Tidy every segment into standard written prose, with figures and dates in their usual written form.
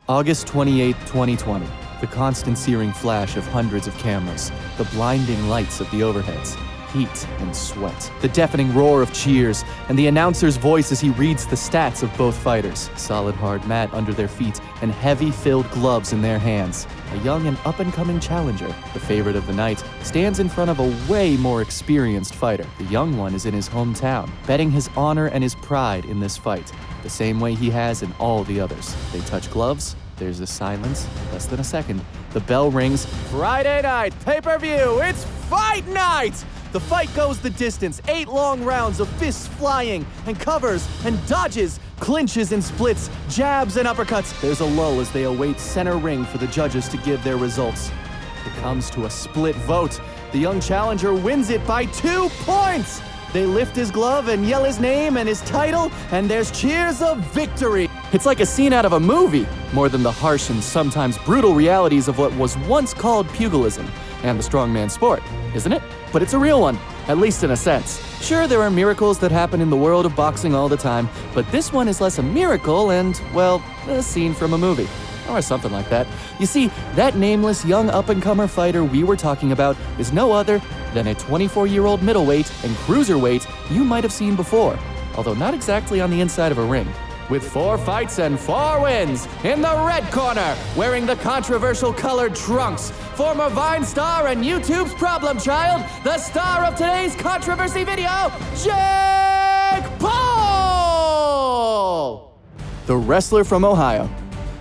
August 28, 2020. The constant searing flash of hundreds of cameras, the blinding lights of the overheads, heat and sweat, the deafening roar of cheers, and the announcer's voice as he reads the stats of both fighters. Solid hard mat under their feet and heavy filled gloves in their hands. A young and up-and-coming challenger, the favorite of the night, stands in front of a way more experienced fighter. The young one is in his hometown, betting his honor and his pride in this fight, the same way he has in all the others. They touch gloves. There's a silence, less than a second. The bell rings. Friday night, pay-per-view, it's fight night! The fight goes the distance, 8 long rounds of fists flying, and covers, and dodges, clinches and splits, jabs and uppercuts. There's a lull as they await center ring for the judges to give their results. It comes to a split vote. The young challenger wins it by 2 points! They lift his glove and yell his name and his title, and there's cheers of victory. It's like a scene out of a movie, more than the harsh and sometimes brutal realities of what was once called pugilism and the strongman sport, isn't it? But it's a real one, at least in a sense. Sure, there are miracles that happen in the world of boxing all the time, but this one is less a miracle and, well, a scene from a movie. Or something like that. You see, that nameless young up-and-comer fighter we were talking about is no other than a 24-year-old middleweight and cruiserweight you might have seen before, although not exactly on the inside of a ring. With 4 fights and 4 wins, in the red corner, wearing the controversial colored trunks, former Vine star and YouTube's problem child, the star of today's controversy video, Jake Paul! The wrestler from Ohio.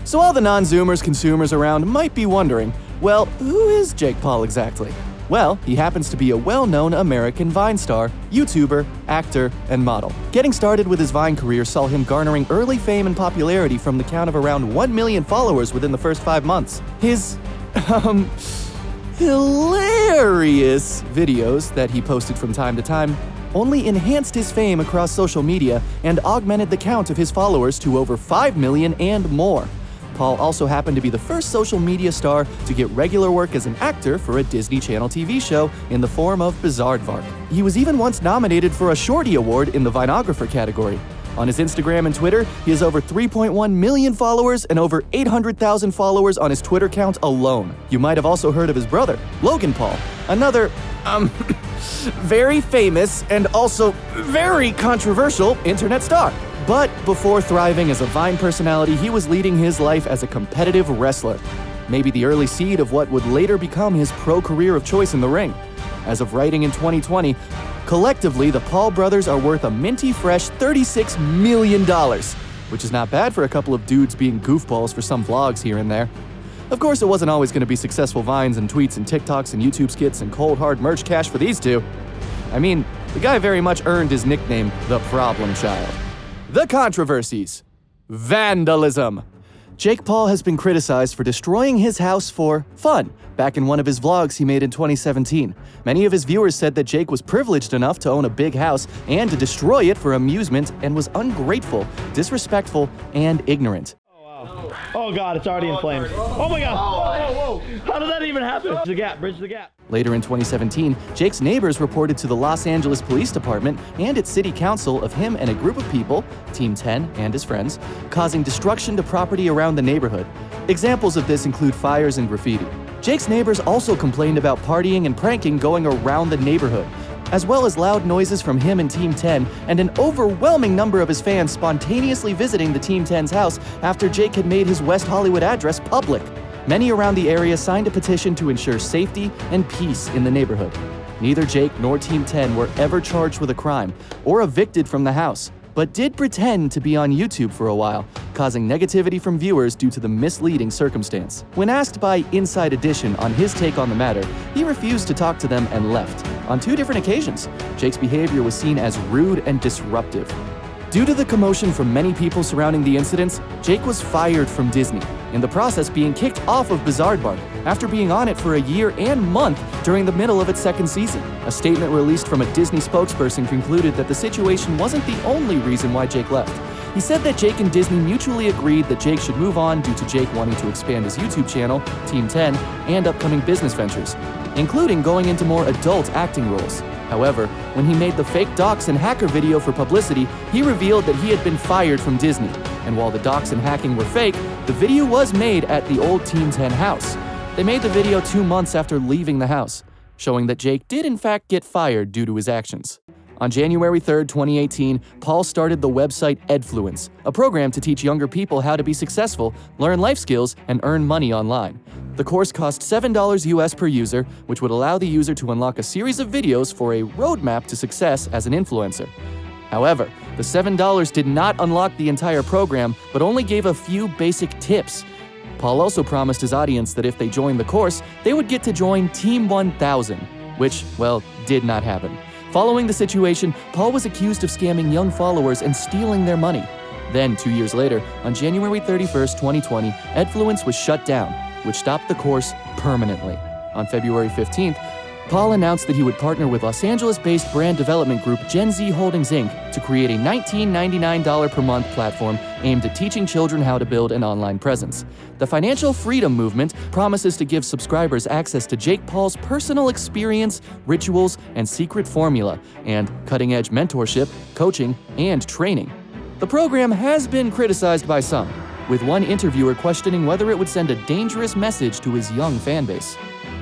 So all the non-Zoomers consumers around might be wondering, well, who is Jake Paul exactly? Well, he happens to be a well-known American Vine star, YouTuber, actor, and model. Getting started with his Vine career saw him garnering early fame and popularity from the count of around 1 million followers within the first 5 months. His, hilarious videos that he posted from time to time only enhanced his fame across social media and augmented the count of his followers to over 5 million and more. Paul also happened to be the first social media star to get regular work as an actor for a Disney Channel TV show in the form of Bizaardvark. He was even once nominated for a Shorty Award in the Vineographer category. On his Instagram and Twitter, he has over 3.1 million followers and over 800,000 followers on his Twitter count alone. You might have also heard of his brother, Logan Paul, another, very famous and also very controversial internet star. But before thriving as a Vine personality, he was leading his life as a competitive wrestler. Maybe the early seed of what would later become his pro career of choice in the ring. As of writing in 2020, collectively, the Paul brothers are worth a minty fresh $36 million, which is not bad for a couple of dudes being goofballs for some vlogs here and there. Of course, it wasn't always going to be successful Vines and tweets and TikToks and YouTube skits and cold hard merch cash for these two. I mean, the guy very much earned his nickname, the Problem Child. The controversies. Vandalism. Jake Paul has been criticized for destroying his house for fun, back in one of his vlogs he made in 2017. Many of his viewers said that Jake was privileged enough to own a big house and to destroy it for amusement and was ungrateful, disrespectful, and ignorant. Oh God, it's already in flames. Oh my God! Whoa. How did that even happen? Bridge the gap. Later in 2017, Jake's neighbors reported to the Los Angeles Police Department and its city council of him and a group of people, Team 10 and his friends, causing destruction to property around the neighborhood. Examples of this include fires and graffiti. Jake's neighbors also complained about partying and pranking going around the neighborhood, as well as loud noises from him and Team 10, and an overwhelming number of his fans spontaneously visiting the Team 10's house after Jake had made his West Hollywood address public. Many around the area signed a petition to ensure safety and peace in the neighborhood. Neither Jake nor Team 10 were ever charged with a crime or evicted from the house, but did pretend to be on YouTube for a while, causing negativity from viewers due to the misleading circumstance. When asked by Inside Edition on his take on the matter, he refused to talk to them and left. On 2 different occasions, Jake's behavior was seen as rude and disruptive. Due to the commotion from many people surrounding the incidents, Jake was fired from Disney, in the process being kicked off of Bizaardvark after being on it for a year and month during the middle of its 2nd season. A statement released from a Disney spokesperson concluded that the situation wasn't the only reason why Jake left. He said that Jake and Disney mutually agreed that Jake should move on due to Jake wanting to expand his YouTube channel, Team 10, and upcoming business ventures, including going into more adult acting roles. However, when he made the fake docs and hacker video for publicity, he revealed that he had been fired from Disney. And while the docs and hacking were fake, the video was made at the old Team 10 house. They made the video 2 months after leaving the house, showing that Jake did in fact get fired due to his actions. On January 3, 2018, Paul started the website Edfluence, a program to teach younger people how to be successful, learn life skills, and earn money online. The course cost $7 US per user, which would allow the user to unlock a series of videos for a roadmap to success as an influencer. However, the $7 did not unlock the entire program, but only gave a few basic tips. Paul also promised his audience that if they joined the course, they would get to join Team 1000, which, well, did not happen. Following the situation, Paul was accused of scamming young followers and stealing their money. Then, 2 years later, on January 31st, 2020, Edfluence was shut down, which stopped the course permanently. On February 15th, Paul announced that he would partner with Los Angeles-based brand development group Gen Z Holdings Inc. to create a $19.99 per month platform aimed at teaching children how to build an online presence. The financial freedom movement promises to give subscribers access to Jake Paul's personal experience, rituals, and secret formula, and cutting-edge mentorship, coaching, and training. The program has been criticized by some, with one interviewer questioning whether it would send a dangerous message to his young fanbase.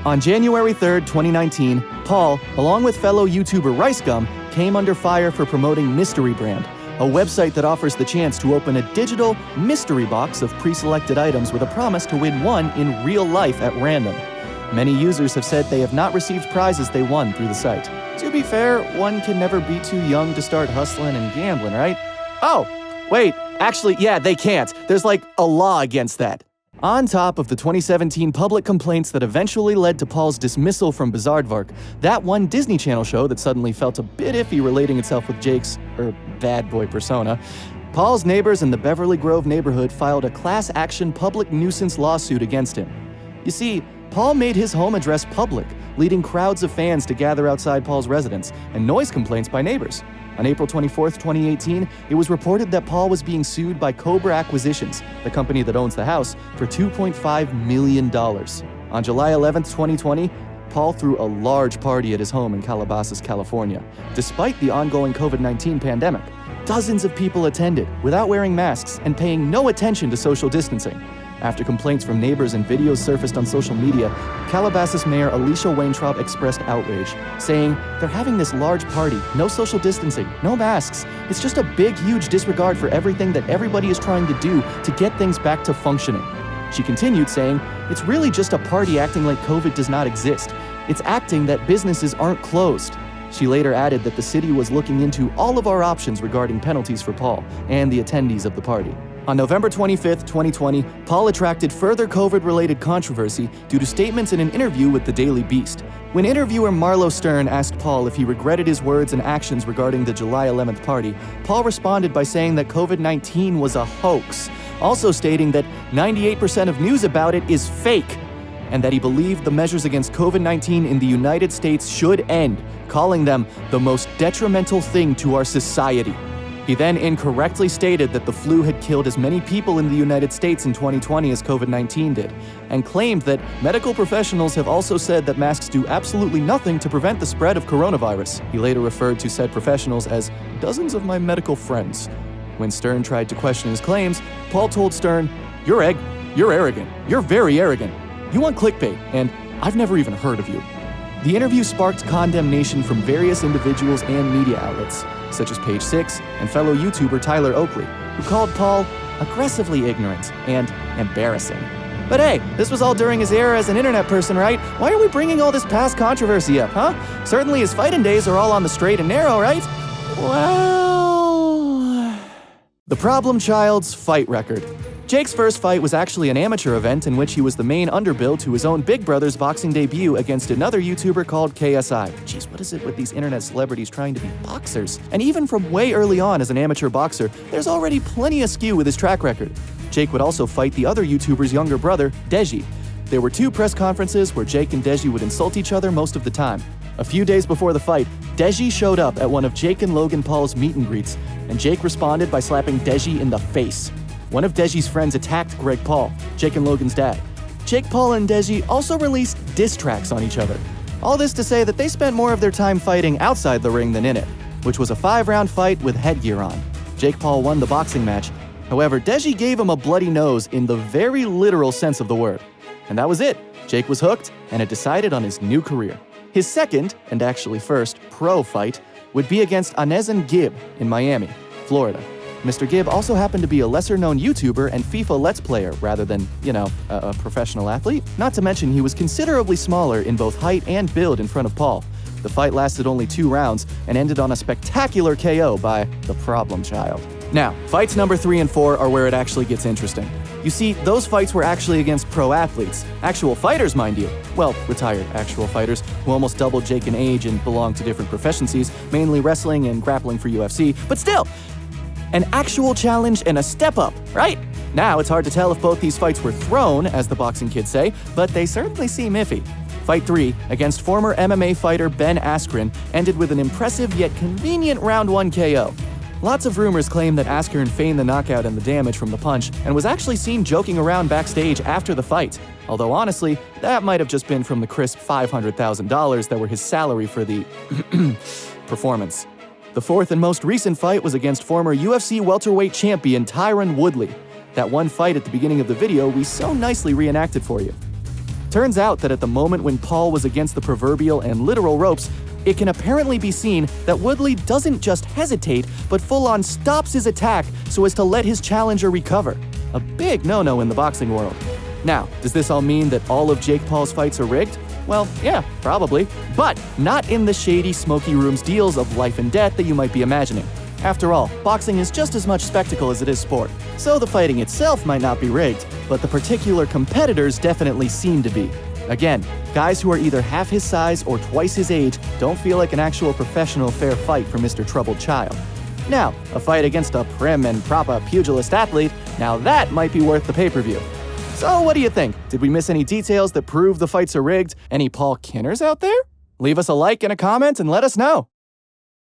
On January 3, 2019, Paul, along with fellow YouTuber RiceGum, came under fire for promoting Mystery Brand, a website that offers the chance to open a digital mystery box of pre-selected items with a promise to win one in real life at random. Many users have said they have not received prizes they won through the site. To be fair, one can never be too young to start hustling and gambling, right? Oh, wait, actually, yeah, they can't. There's like a law against that. On top of the 2017 public complaints that eventually led to Paul's dismissal from Bizarredvark, that one Disney Channel show that suddenly felt a bit iffy relating itself with Jake's, bad boy persona, Paul's neighbors in the Beverly Grove neighborhood filed a class action public nuisance lawsuit against him. You see, Paul made his home address public, leading crowds of fans to gather outside Paul's residence, and noise complaints by neighbors. On April 24, 2018, it was reported that Paul was being sued by Cobra Acquisitions, the company that owns the house, for $2.5 million. On July 11, 2020, Paul threw a large party at his home in Calabasas, California. Despite the ongoing COVID-19 pandemic, dozens of people attended without wearing masks and paying no attention to social distancing. After complaints from neighbors and videos surfaced on social media, Calabasas Mayor Alicia Weintraub expressed outrage, saying, "They're having this large party, no social distancing, no masks. It's just a big, huge disregard for everything that everybody is trying to do to get things back to functioning." She continued saying, "It's really just a party acting like COVID does not exist. It's acting that businesses aren't closed." She later added that the city was looking into all of our options regarding penalties for Paul and the attendees of the party. On November 25, 2020, Paul attracted further COVID-related controversy due to statements in an interview with the Daily Beast. When interviewer Marlo Stern asked Paul if he regretted his words and actions regarding the July 11th party, Paul responded by saying that COVID-19 was a hoax, also stating that 98% of news about it is fake, and that he believed the measures against COVID-19 in the United States should end, calling them the most detrimental thing to our society. He then incorrectly stated that the flu had killed as many people in the United States in 2020 as COVID-19 did, and claimed that medical professionals have also said that masks do absolutely nothing to prevent the spread of coronavirus. He later referred to said professionals as dozens of my medical friends. When Stern tried to question his claims, Paul told Stern, You're arrogant. You're very arrogant. You want clickbait, and I've never even heard of you." The interview sparked condemnation from various individuals and media outlets, such as Page Six and fellow YouTuber Tyler Oakley, who called Paul aggressively ignorant and embarrassing. But hey, this was all during his era as an internet person, right? Why are we bringing all this past controversy up, huh? Certainly his fighting days are all on the straight and narrow, right? Well... The problem child's fight record. Jake's first fight was actually an amateur event in which he was the main underbill to his own Big Brother's boxing debut against another YouTuber called KSI. Jeez, what is it with these internet celebrities trying to be boxers? And even from way early on as an amateur boxer, there's already plenty of skew with his track record. Jake would also fight the other YouTuber's younger brother, Deji. There were 2 press conferences where Jake and Deji would insult each other most of the time. A few days before the fight, Deji showed up at one of Jake and Logan Paul's meet and greets, and Jake responded by slapping Deji in the face. One of Deji's friends attacked Greg Paul, Jake and Logan's dad. Jake Paul and Deji also released diss tracks on each other. All this to say that they spent more of their time fighting outside the ring than in it, which was a 5-round fight with headgear on. Jake Paul won the boxing match, However, Deji gave him a bloody nose in the very literal sense of the word. And that was it. Jake was hooked and had decided on his new career. His second, and actually first, pro fight would be against Anezan Gibb in Miami, Florida. Mr. Gibb also happened to be a lesser-known YouTuber and FIFA Let's Player rather than, a professional athlete. Not to mention he was considerably smaller in both height and build in front of Paul. The fight lasted only 2 rounds and ended on a spectacular KO by the problem child. Now, fights number 3 and 4 are where it actually gets interesting. You see, those fights were actually against pro athletes. Actual fighters, mind you. Well, retired actual fighters who almost doubled Jake in age and belonged to different professions, mainly wrestling and grappling for UFC, but still, an actual challenge and a step up, right? Now, it's hard to tell if both these fights were thrown, as the boxing kids say, but they certainly seem iffy. Fight 3, against former MMA fighter Ben Askren, ended with an impressive yet convenient round 1 KO. Lots of rumors claim that Askren feigned the knockout and the damage from the punch and was actually seen joking around backstage after the fight. Although honestly, that might have just been from the crisp $500,000 that were his salary for the performance. The 4th and most recent fight was against former UFC welterweight champion Tyron Woodley. That one fight at the beginning of the video we so nicely reenacted for you. Turns out that at the moment when Paul was against the proverbial and literal ropes, it can apparently be seen that Woodley doesn't just hesitate, but full-on stops his attack so as to let his challenger recover. A big no-no in the boxing world. Now, does this all mean that all of Jake Paul's fights are rigged? Well, yeah, probably. But not in the shady, smoky rooms deals of life and death that you might be imagining. After all, boxing is just as much spectacle as it is sport. So the fighting itself might not be rigged, but the particular competitors definitely seem to be. Again, guys who are either half his size or twice his age don't feel like an actual professional fair fight for Mr. Troubled Child. Now, a fight against a prim and proper pugilist athlete, now that might be worth the pay-per-view. So what do you think? Did we miss any details that prove the fights are rigged? Any Paul Kinners out there? Leave us a like and a comment and let us know.